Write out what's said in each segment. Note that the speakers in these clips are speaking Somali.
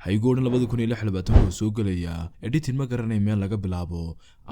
haygoodhan 2026 oo soo galaya editing ma garanay meel laga bilaabo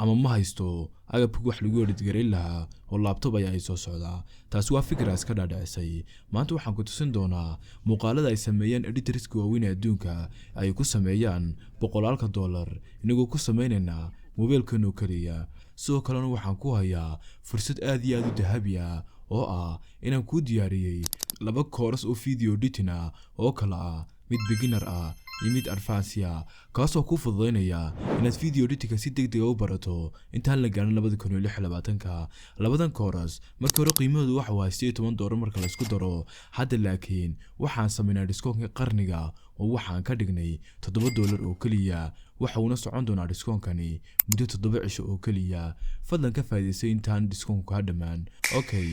ama ma haysto agabka wax lagu edit gareyn lahaa oo laptop ayaa soo socda taasi waa fikraas ka dhaadhicisay maanta waxaan ku tusin doonaa muuqaalada ay sameeyeen editorska waaweyn ee adduunka ay ku sameeyaan $100 inagoo ku sameynayna mobilkeenu kaliya soo kalena waxaan ku hayaa fursad aad iyo aad u dahabi ah oo ah inaan ku diyaariyay 2 course oo video editing ah oo kala ah mid beginner ah iyo mid advanced ah kaasoo ku fududeynaya inaad video editing si degdeg ah u barato intaan la gaarin 2026 labadan course markii hore qiimahoodu waxa waa $18 marka la isku daro hadda laakiin waxaan sameynaa discount qarniga oo waxaan ka dhignay $7 oo kaliya waxa uu socon doonaa discount-kani muddo 7 cisho oo kaliya fadlan ka faa'iideysay intaan discount-ku ka dhamaan okay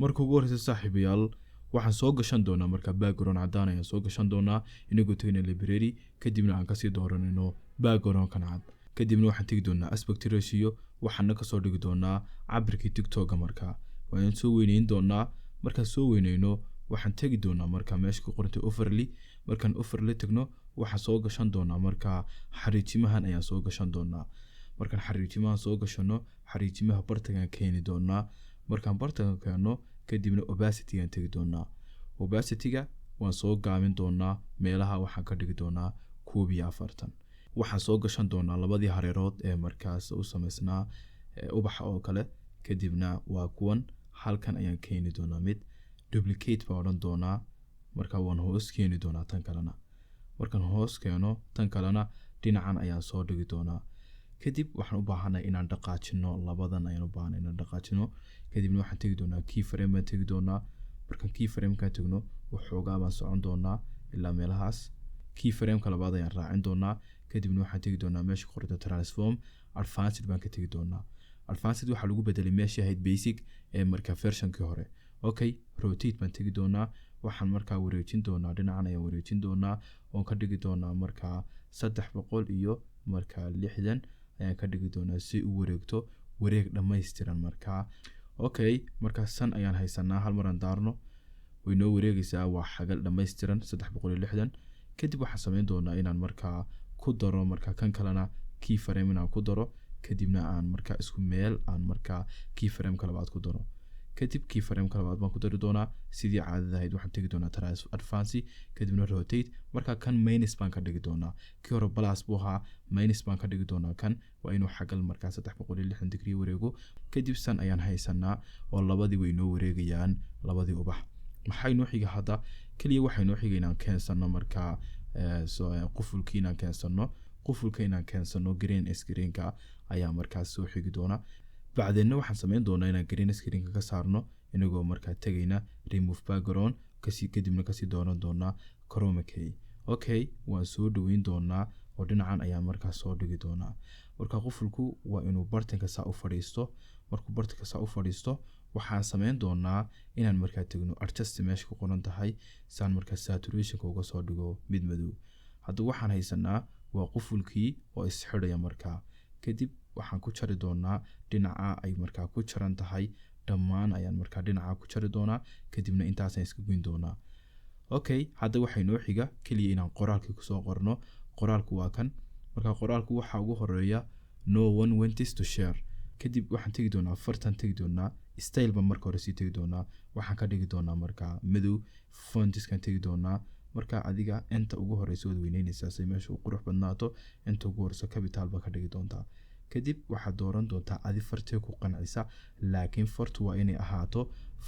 marka ugu horeysa saaxiibayaal waxaan soo gashan doonaa marka background cadaan ayaan soo gashan doonaa inagoo tagayna library kadibna aan kasii dooranayno background kan cad kadibna waxaan tagi doonaa aspect ratio waxaana ka soo dhigi doonaa cabirkii TikTok marka waan soo weyneyn doonaa marka soo weyneyno waxaan tagi doonaa marka meesha ku qorantay overlay markaan overlay tagno waxaan soo gashan doonaa marka xariijimahan ayaan soo gashan doonaa markaan xariijimahan soo gashano xariijimaha bartagan keeni doonaa markaan bartagan keeno kadibna opacity aan tagi doonaa opacity-ga waan soo gaabin doonaa meelaha waxaan ka dhigi doonaa 40 waxaan soo gashan doonaa labadii hareerood ee markaas u sameysnaa ubaxa oo kale kadibna waa kuwan halkan ayaan keeni doonaa mid duplicate baan odhan doonaa marka waan hoos keeni doonaa tan kalena markaan hoos keeno tan kalena dhinacan ayaan soo dhigi doonaa kadib waxaan u baahanahay inaan dhaqaajino labadan ayaan u baahanahay inaan dhaqaajino kadibna waxaan tagi doonaa keyframe baan tagi doonaa markaan keyframe ka tagno waxoogaa baan socon doonaa ilaa meelahaas keyframe ka labaad ayaan raacin doonaa kadibna waxaan tagi doonaa meesha qorta transform advanced baan ka tagi doonaa advanced waxa lagu bedelay meesha ahayd basic ee marka version-kii hore okay rotate baan tagi doonaa waxaan markaa wareejin doonaa dhinacan ayaan wareejin doonaa oo ka dhigi doonaa markaa 300 iyo markaa 60 ayaan ka dhigi doonaa si uu wareegto wareeg dhameystiran markaa okay markaa san ayaan haysanaa hal mar aan daarno way noo wareegaysaa waa xagal dhameystiran 360 kadib waxaan sameyn doonaa inaan markaa ku daro markaa kan kalena keyframe inaan ku daro kadibna aan markaa isku meel aan markaa keyframe ka labaad ku daro kadib keyframe ka labaad baan ku dari doonaa sidii caadada ahayd waxaan tagi doonaa transform advance kadibna rotate markaa kan minus baan ka dhigi doonaa kii hore plus buu ahaa minus baan ka dhigi doonaa kan waa inuu xagal markaa 360 degree wareego kadib san ayaan haysanaa oo labadii way noo wareegayaan labadii ubax maxay noo xiga hadda kaliya waxay noo xigay inaan keensano markaa qufulkii inaan keensano qufulka inaan keensano green screen-ka ayaa markaas soo xigi doonaa bacdeenna waxaan sameyn doonaa inaan green screen-ka ka saarno inagoo markaa tagayna remove background kadibna kasii dooran doonaa chroma key okay waan soo dhaweyn doonaa oo dhinacan ayaan markaa soo dhigi doonaa marka qufulku waa inuu bartanka saa u fadhiisto markuu bartanka saa u fadhiisto waxaan sameyn doonaa inaan markaa tagno adjust meesha ku qoran tahay saan markaa saturation-ka uga soo dhigo mid madow hadda waxaan haysanaa waa qufulkii oo isxidhaya markaa kadib waxaan ku jari doonaa dhinaca ay markaa ku jaran tahay dhammaan ayaan markaa dhinaca ku jari doonaa kadibna intaasaan iska goyn doonaa okay hadda waxay noo xiga kaliya inaan qoraalkii ku soo qorno qoraalku waa kan markaa qoraalku waxa ugu horeeya no one wants to share kadib waxaan tagi doonaa fartan tagi doonaa style ba marka hore sii tagi doonaa waxaan ka dhigi doonaa markaa madow fontiskan tagi doonaa marka adiga inta ugu horeyso wad weyneynaysaa si meesha uu qurux badnaato inta ugu horeyso capital ba ka dhigi doontaa kadib waxaad dooran doontaa adi fartee ku qancisa laakiin fartu waa inay ahaato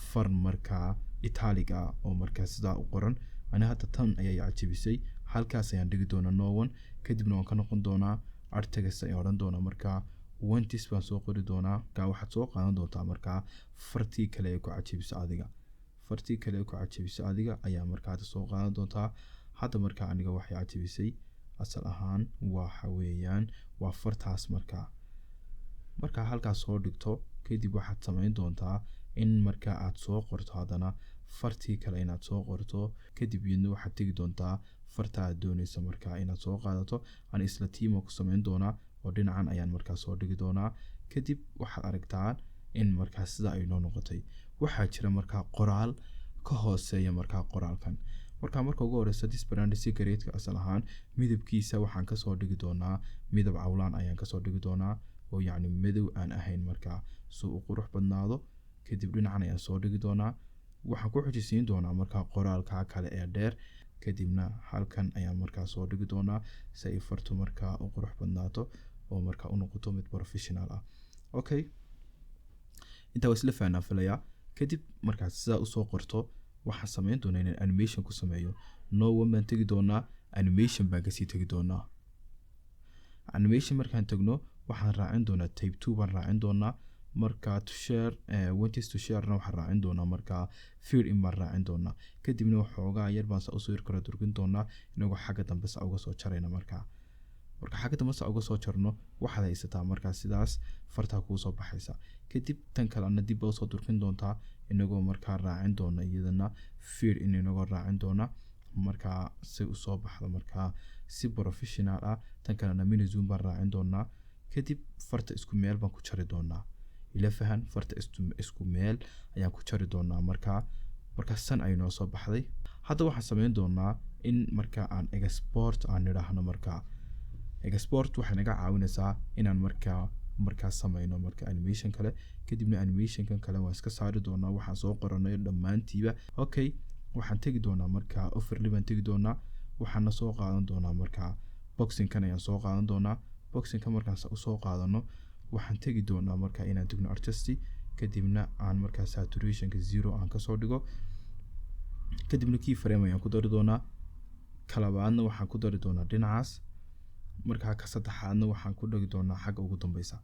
far markaa italic ah oo markaa sidaa u qoran ana hadda tan ayaa cajibisay halkaas ayaan dhigi doonaa no one kadibna waan ka noqon doonaa artagas ayaan odhan doonaa markaa wantis baan soo qori doonaa kaa waxaad soo qaadan doontaa markaa fartii kale ee ku cajibisa adiga fartii kale ee ku cajibisa adiga ayaa markaa soo qaadan doontaa hadda markaa aniga waxay cajibisay asal ahaan waxa weeyaan waa fartaas markaa halkaas soo dhigto kadib waxaad sameyn doontaa in markaa aad soo qorto haddana fartii kale inaad soo qorto kadib iyadna waxaad tegi doontaa farta aad doonaysa markaa inaad soo qaadato aan isla tiimo ku sameyn doonaa oo dhinacan ayaan markaa soo dhigi doonaa kadib waxaad aragtaa in markaa sida ay noo noqotay waxaa jira markaa qoraal ka hooseeya markaa qoraalkan marka ugu horeysa this brand cigarette-ka asal ahaan midabkiisa waxaan kasoo dhigi doonaa midab cawlaan ayaan kasoo dhigi doonaa oo yacni madow aan ahayn markaa si uu qurux badnaado kadib dhinacan ayaan soo dhigi doonaa waxaan ku xujisiin doonaa markaa qoraalka kale ee dheer kadibna halkan ayaan markaa soo dhigi doonaa si ay fartu markaa u qurux badnaato oo markaa u noqoto mid professional ah okay inta waa isla fahnaa filaya kadib markaa sidaa usoo qorto waxaan samayn doonaa inaan animation ku sameeyo no one baan tegi doonaa animation baan kasii tegi doonaa animation markaan tagno waxaan raacin doonaa tape 2 baan raacin doonaa markaa to share wanted to share na waxaan raacin doonaa markaa field in baan raacin doonaa kadibna waxoogaa yar baan saa usoo yar kala durgin doonaa inagoo xagga dambe saa uga soo jarayna markaa marka xagga dambe saa uga soo jarno waxaad haysataa markaa sidaas fartaa kuu soo baxaysa kadib tan kalena dib baa usoo durkin doontaa inagoo markaa raacin doona iyadana field in inagoo raacin doona markaa si usoo baxda markaa si professional ah tan kalena mini zoom baan raacin doonaa kadib farta isku meel baan ku jari doonaa ila fahan farta isku meel ayaan ku jari doonaa markaa san ay noo soo baxday hadda waxaan samayn doonaa in markaa aan export aan nidhaahno markaa export waxay naga caawinaysaa inaan markaa samayno marka animation kale kadibna animationkan kale waan iska saari doonaa waxaan soo qoranay dhammaantiiba okay waxaan tegi doonaa markaa overlay baan tegi doonaa waxaana soo qaadan doonaa markaa boxingkan ayaan soo qaadan doonaa boxingka markaas usoo qaadano waxaan tegi doonaa markaa inaan tagno artisty kadibna aan markaa saturationka 0 aan kasoo dhigo kadibna keyframe ayaan ku dari doonaa kalabaadna waxaan ku dari doonaa dhinacaas markaa ka saddexaadna waxaan ku dhigi doonaa xagga ugu dambeysa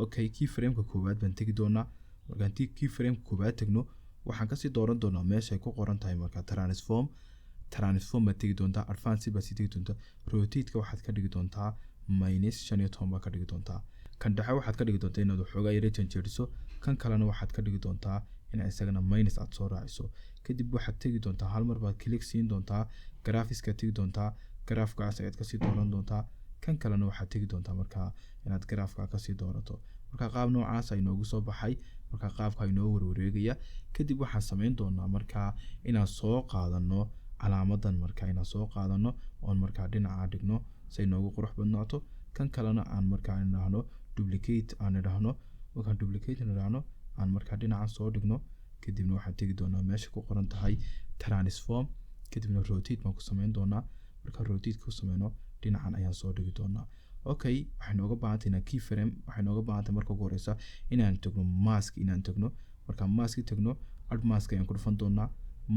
okay keyframe-ka koowaad baan tegi doonaa markaan keyframe-ka koowaad tagno waxaan kasii dooran doonaa meeshay ku qoran tahay markaa transform baad tegi doontaa advance baad sii tegi doontaa rotate-ka waxaad ka dhigi doontaa -15 baa ka dhigi doontaa kan dhexe waxaad ka dhigi doontaa inaad waxoogaa yara janjeeriso kan kalena waxaad ka dhigi doontaa in isagana minus aad soo raaciso kadib waxaad tegi doontaa hal mar baad click siin doontaa graphics-ka tegi doontaa graafkaas ayaad kasii dooran doontaa kan kalena waxaad tegi doontaa markaa inaad graafka kasii doorato markaa qaab noocaas ay noogu soo baxay markaa qaabka ay noo warwareegaya kadib waxaan samayn doonaa markaa inaan soo qaadano calaamadan markaa inaan soo qaadano oon markaa dhinaca dhigno say noogu qurux badnaato kan kalena aan markaa idhaahno duplicate aan idhaahno markaan duplicate idhaahno aan markaa dhinacan soo dhigno kadibna waxaan tegi doonaa meesha ku qoran tahay transform kadibna rotate baan ku samayn doonaa markaa rotate ku sameyno dhinacan ayaan soo dhigi doonaa okay waxay nooga baahantahay inaan keyframe waxay nooga baahantahay marka ugu horeysa inaan tagno mask inaan tagno markaan mask tagno add mask ayaan ku dhufan doonaa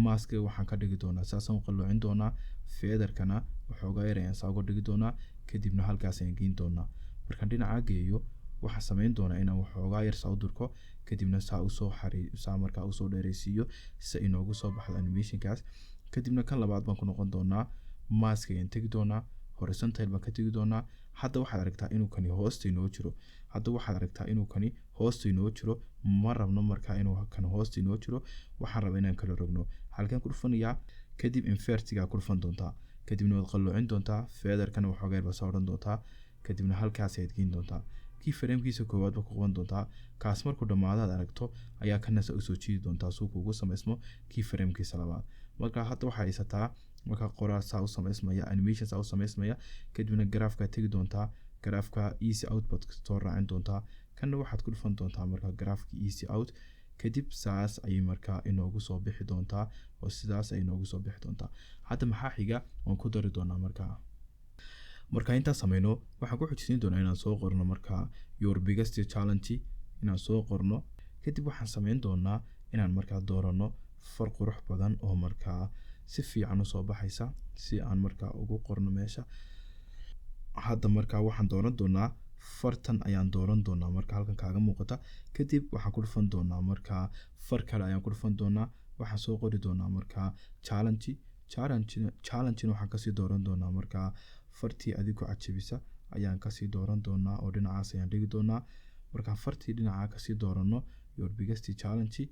mask waxaan ka dhigi doonaa saasaan u qalloocin doonaa featherkana waxoogaa yar ayaan saa uga dhigi doonaa kadibna halkaas ayaan geyn doonaa markaan dhinaca geeyo waxaan samayn doonaa inaan waxoogaa yar saa u durko kadibna saa markaa usoo dheeraysiiyo si inoogu soo baxdo animationkaas kadibna kan labaad baan ku noqon doonaa mask ayaan tegi doonaa horizontal baan ka tegi doonaa hadda waxaad aragtaa inuu kani hoosta inoo jiro ma rabno markaa inuu kan hoosta inoo jiro waxaan rabaa inaan kala rogno halkaan ku dhufanayaa kadib invertiga ku dhufan doontaa kadibna waad qalloocin doontaa featherkana waxoogaa yar baa soo odhan doontaa kadibna halkaas ayaad geyn doontaa keyframe-kiisa koowaad baa ku qaban doontaa kaas markuu dhammaado aad aragto ayaa kanasa usoo jiidi doontaa suu kuugu samaysmo keyframe-kiisa labaad markaa hadda waxaa haysataa markaa qoraal saa u samaysmaya animation saa u samaysmaya kadibna graafka tegi doontaa graafka easy output soo raacin doontaa kanna waxaad ku dhufan doontaa markaa graafka easy out kadib saas ayay markaa inoogu soo bixi doontaa oo sidaas ay inoogu soo bixi doontaa hadda maxaa xiga waan ku dari doonaa markaa intaan sameyno waxaan ku xujisiin doonaa inaan soo qorno markaa your biggest challenge inaan soo qorno kadib waxaan samayn doonaa inaan markaa doorano far qurux badan oo markaa si fiican usoo baxaysa si aan markaa ugu qorno meesha hadda markaa waxaan dooran doonaa fartan ayaan dooran doonaa markaa halkan kaaga muuqata kadib waxaan ku dhufan doonaa markaa far kale ayaan ku dhufan doonaa waxaan soo qori doonaa markaa challenge waxaan kasii dooran doonaa markaa fartii adigu cajabisa ayaan kasii dooran doonaa oo dhinacaas ayaan dhigi doonaa markaan fartii dhinaca kasii doorano your biggest challenge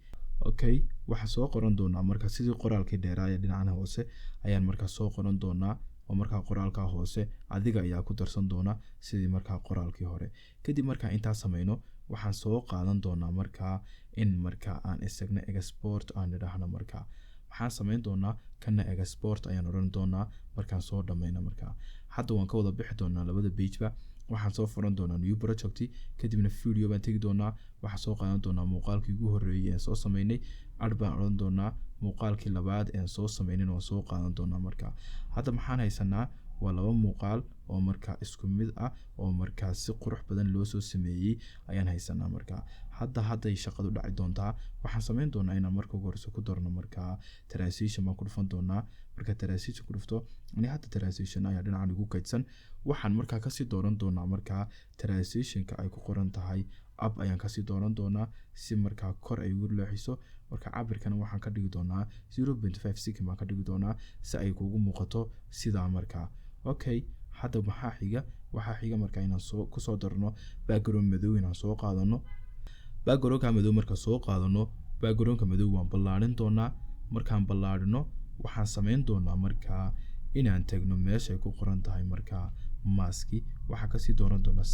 okay waxaan soo qoran doonaa markaa sidii qoraalkii dheeraaya dhinacan hoose ayaan markaa soo qoran doonaa oo markaa qoraalka hoose adiga ayaa ku darsan doona sidii markaa qoraalkii hore kadib markaa intaa sameyno waxaan soo qaadan doonaa markaa in markaa aan isagna export aan idhaahno waxaan samayn doonaa kana export ayaan oran doonaa markaan soo dhamayno markaa. Hadda waan ka wada bixi doonaa labada page-ba. Waxaan soo furan doonaa new project, kadibna video baan tegi doonaa. Waxaan soo qaadan doonaa muuqaalkii ugu horeeyay ee soo sameynay. Add baan oran doonaa muuqaalkii labaad ee soo sameynay oo soo qaadan doonaa markaa. Hadda maxaan haysanaa waa laba muuqaal oo markaa isku mid ah oo markaa si qurux badan loo soo sameeyay ayaan haysanaa markaa. Hadday shaqadu dhaci doontaa. Waxaan sameyn doonaa inaan marka ugu horeysa ku darno markaa transition baan ku dhufan doonaa. Marka transition ku dhufto hadda transition ayaa dhinacan ugu kaydsan. Waxaan markaa kasii dooran doonaa markaa transitionka ay ku qoran tahay up ayaan kasii dooran doonaa si markaa kor ay ugu leexiso. Marka cabirkana waxaan ka dhigi doonaa 0.5 second baan ka dhigi doonaa si ay kugu muuqato sidaa markaa. Okay, hadda waxaa xiga markaa inaan ku soo darno background madow inaan soo qaadano. backgroundka madow marka soo qaadano, backgroundka madow waan ballaarin doonaa. Markaan ballaarino waxaan sameyn doonaa markaa inaan tagno meesha ay ku qoran tahay markaa maski. Waxaan kasii dooran doonaa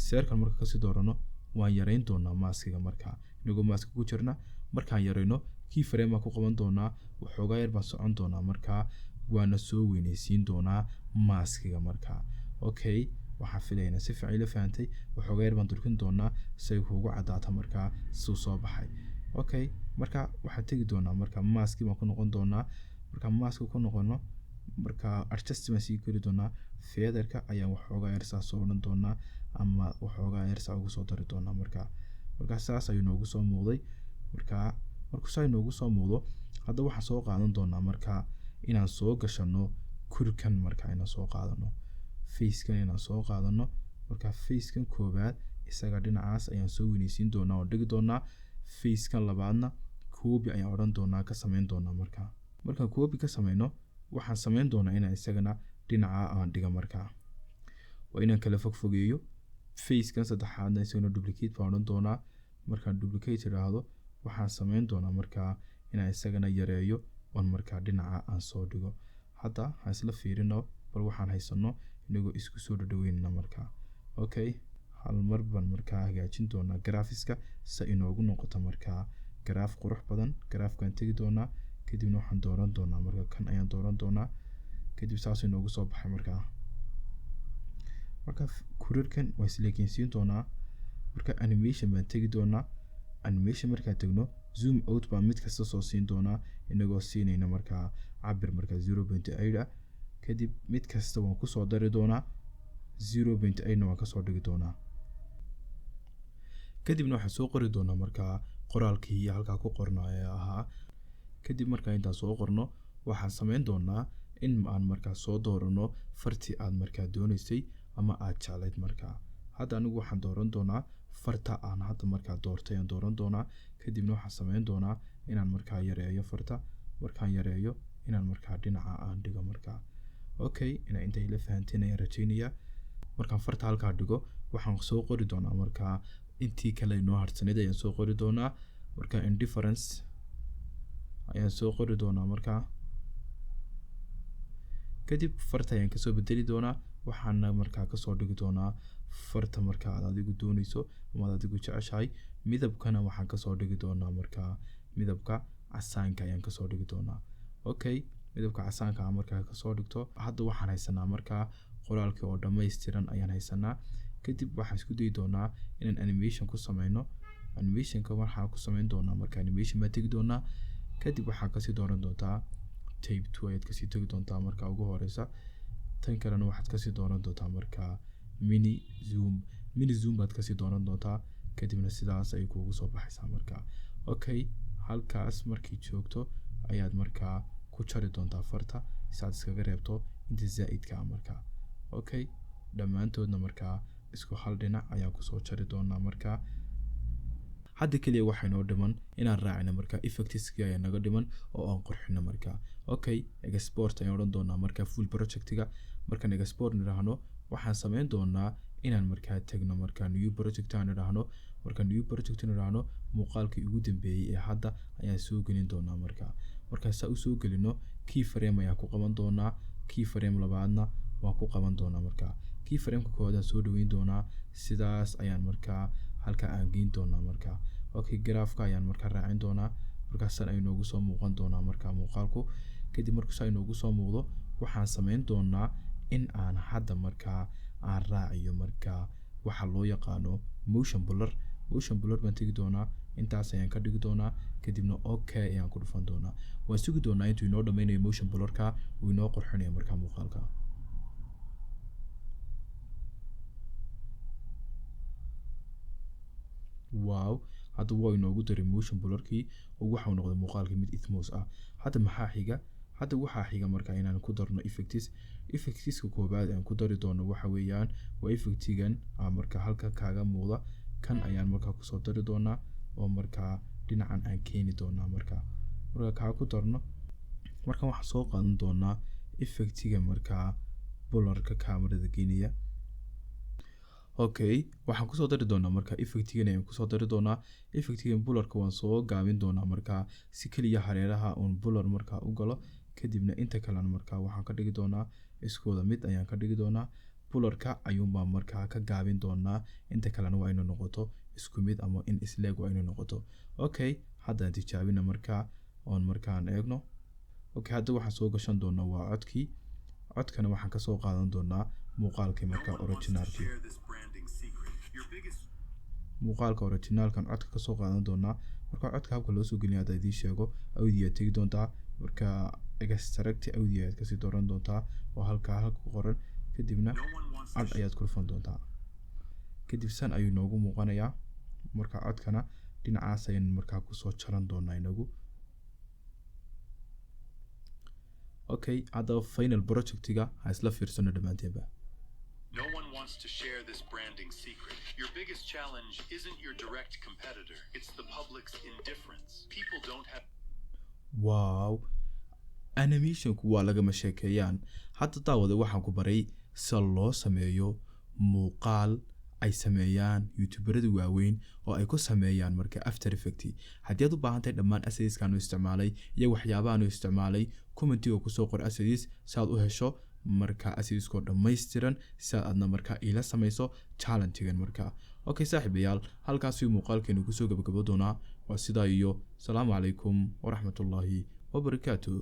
circle marka kasii doorano waan yareyn doonaa maskiga markaa inagoo maski ku jirna. Markaan yareyno keyframe baan ku qaban doonaa, waxoogaa yar baan socon doonaa markaa waana soo weynaysiin doonaa maskiga markaa. Okay, waxaan filaynaa si fiican la fahantay. waxoogaa yar baan durkin doonaa si ay kugu cadaato markaa soo baxay. Okay, marka waxaan tegi doonaa markaa maski baan ku noqon doonaa. Marka maski ku noqono markaa adjustment sii geli doonaa. featherka ayaan waxoogaa yar soo oran doonaa ama waxoogaa yar ugu soo dari doonaa markaa. Marka saas ayuu noogu soo muuqday. Markuu saa noogu soo muuqdo hadda waxaan soo qaadan doonaa markaa inaan soo gashano kurkan markaa inaan soo qaadano facekan inaan soo qaadano. Marka facekan koobaad isaga dhinacaas ayaan soo weynaysiin doonaa oo dhigi doonaa. facekan labaadna copy ayaan oran doonaa ka sameyn doonaa markaa. Markaan copy ka sameyno waxaan sameyn doonaa inaan isagana dhinaca aan dhiga markaa. waa inaan kala fogfogeeyo. facekan saddexaadna isagana duplicate baan oran doonaa. Markaan duplicate iraahdo waxaan sameyn doonaa markaa inaan isagana yareeyo oon markaa dhinaca aan soo dhigo. Hadda ha isla fiirino bal waxaan haysano inagoo isku soo dhaweynna markaa. Okay, hal mar baan markaa hagaajin doonaa graphics-ka si inoogu noqoto markaa graph qurux badan. Graphkan tagi doonaa kadibna waxaan dooran doonaa markaa kan ayaan dooran doonaa kadib saas inoogu soo baxay markaa. Marka kurarkan waa isleekaysiin doonaa. Marka animation baan tagi doonaa. Animation markaan tagno zoom out baan mid kasta soo siin doonaa inagoo siinayna markaa cabir markaa 0.8 ah. kadib mid kasta waan ku soo dari doonaa 0.8 na waan ka soo dhigi doonaa. kadibna waxaan soo qori doonaa markaa qoraalkii halkaa ku qornaa ee ahaa. kadib markaan intaan soo qorno waxaan sameyn doonaa in aan markaa soo doorano fartii aad markaa doonaysay ama aad jeclayd markaa. hadda anigu waxaan dooran doonaa farta aan hadda markaa doortay aan dooran doonaa. kadibna waxaan sameyn doonaa inaan markaa yareeyo farta. markaan yareeyo inaan markaa dhinaca aan dhigo markaa. Okay, intay la fahanteen ayaan rajaynayaa. markaan farta halkaa dhigo waxaan soo qori doonaa markaa intii kale inoo harsaneyd ayaan soo qori doonaa. markaa indifference ayaan soo qori doonaa markaa. kadib farta ayaan kasoo bedeli doonaa. waxaana markaa kasoo dhigi doonaa farta markaa aad adigu doonayso ama aad adigu jeceshahay. midabkana waxaan kasoo dhigi doonaa markaa midabka casaanka ayaan kasoo dhigi doonaa. Okay, midabka casaanka aan markaa kasoo dhigto. hadda waxaan haysanaa markaa qoraalkii oo dhammaystiran ayaan haysanaa. kadib waxaan isku dayi doonaa inaan animation ku sameyno. animationka waxaan ku sameyn doonaa markaa animation baan tegi doonaa. kadib waxaa kasii dooran doontaa tape 2 ayaad kasii tegi doontaa markaa ugu horeysa. tan kalena waxaad kasii dooran doontaa markaa mini zoom baad kasii dooran doontaa. kadibna sidaas ay kuugu soo baxaysaa markaa. Okay, halkaas markii joogto ayaad markaa ku jari doontaa farta si aad iskaga reebto inta zaa'idka ah markaa. Okay, dhammaantoodna markaa isku hal dhinac ayaa kusoo jari doonaa markaa. hadda kaliya waxaa inoo dhiman inaan raacino markaa effectska ayaa naga dhiman oo aan qurxino markaa. Okay, export ayaan odhan doonaa markaa full projectiga. markaan export nidhaahno waxaan sameyn doonaa inaan markaa tagno markaa new project aan nidhaahno. markaan new project nidhaahno muuqaalkii ugu dambeeyay ee hadda ayaan soo gelin doonaa markaa. markaan saa u soo gelino keyframe ayaan ku qaban doonaa. keyframe labaadna waan ku qaban doonaa markaa. keyframeka koowaad aan soo dhaweyn doonaa. sidaas ayaan markaa halka aan geyn doonaa markaa. Okay, graafka ayaan markaa raacin doonaa. markaasan ay noogu soo muuqan doonaa markaa muuqaalku. kadib markaas ay noogu soo muuqdo waxaan samayn doonaa in aan hadda markaa aan raaciyo markaa waxa loo yaqaano motion blur baan tegi doonaa. intaas ayaan ka dhigi doonaa kadibna okay ayaan ku dhufan doonaa. waan sugi doonaa intuu inoo dhammaynayo motion blurka uu inoo qurxinayo markaa muuqaalka. wow hadda waa inoogu daray motion blurkii oo waxa uu noqday muuqaalkii mid ithmos ah. hadda waxaa xiga markaa inaan ku darno effectska koobaad aan ku dari doono waxa weeyaan waa effectigan markaa halka kaaga muuqda kan ayaan markaa kusoo dari doonaa oo markaa dhinacan aan keeni doonaa markaa kaa ku darno. markaa waxaan soo qaadan doonaa effectiga markaa blurka kamarada geenaya. okay waxaan kusoo dari doonaa markaa effectigan ayaan kusoo dari doonaa. effectigan blurka waan soo gaabin doonaa markaa si kaliya hareeraha uun blur markaa u galo. kadibna inta kalena markaa waxaan ka dhigi doonaa iskooda mid ayaan ka dhigi doonaa. blurka ayuunbaa markaa ka gaabin doonaa inta kalena waa inuu noqoto isku mid ama in isleeg waa inuu noqoto. okay haddaan tijaabina markaa oon markaan eegno. okay hadda waxaan soo gashan doonaa waa codkana waxaan kasoo qaadan doonaa muuqaalkii markaa originalkii. muuqaalka originalkan codka kasoo qaadan doonaa. markaa codka habka loo soo gelin hadda idiin sheego audio tegi doontaa. markaa extract audio aad kasii dooran doontaa oo halka ku qoran. kadibna cod ayaad ku dhufan doontaa. kadib san ayuu noogu muuqanayaa. markaa codkana dhinacaas ayaan markaa kusoo jaran doonaa inagu. okay hadda final projectiga ha isla fiirsano dhammaanteenba. No one wants to share this branding secret. Your biggest challenge isn't your direct competitor. It's the public's indifference. People don't have... wow animationku waa lagama sheekeeyaan. hadda daawada waxaan ku baray sida loo sameeyo muuqaal ay sameeyaan youtuberada waaweyn oo ay ku sameeyaan marka After Effects. haddii aad u baahan tahay dhammaan assets-kan oo isticmaalay iyo waxyaabaha aan isticmaalay comment-iga ku soo qor assets si aad u hesho marka assets-ko dhammaystiran si aadna marka ila samayso challenge-gan marka. okay saaxiibayaal halkaas uu muuqaalkeenu ku soo gabagabo doonaa. waa sidaa iyo salaamu calaykum waraxmatullaahi wabarakaatuh.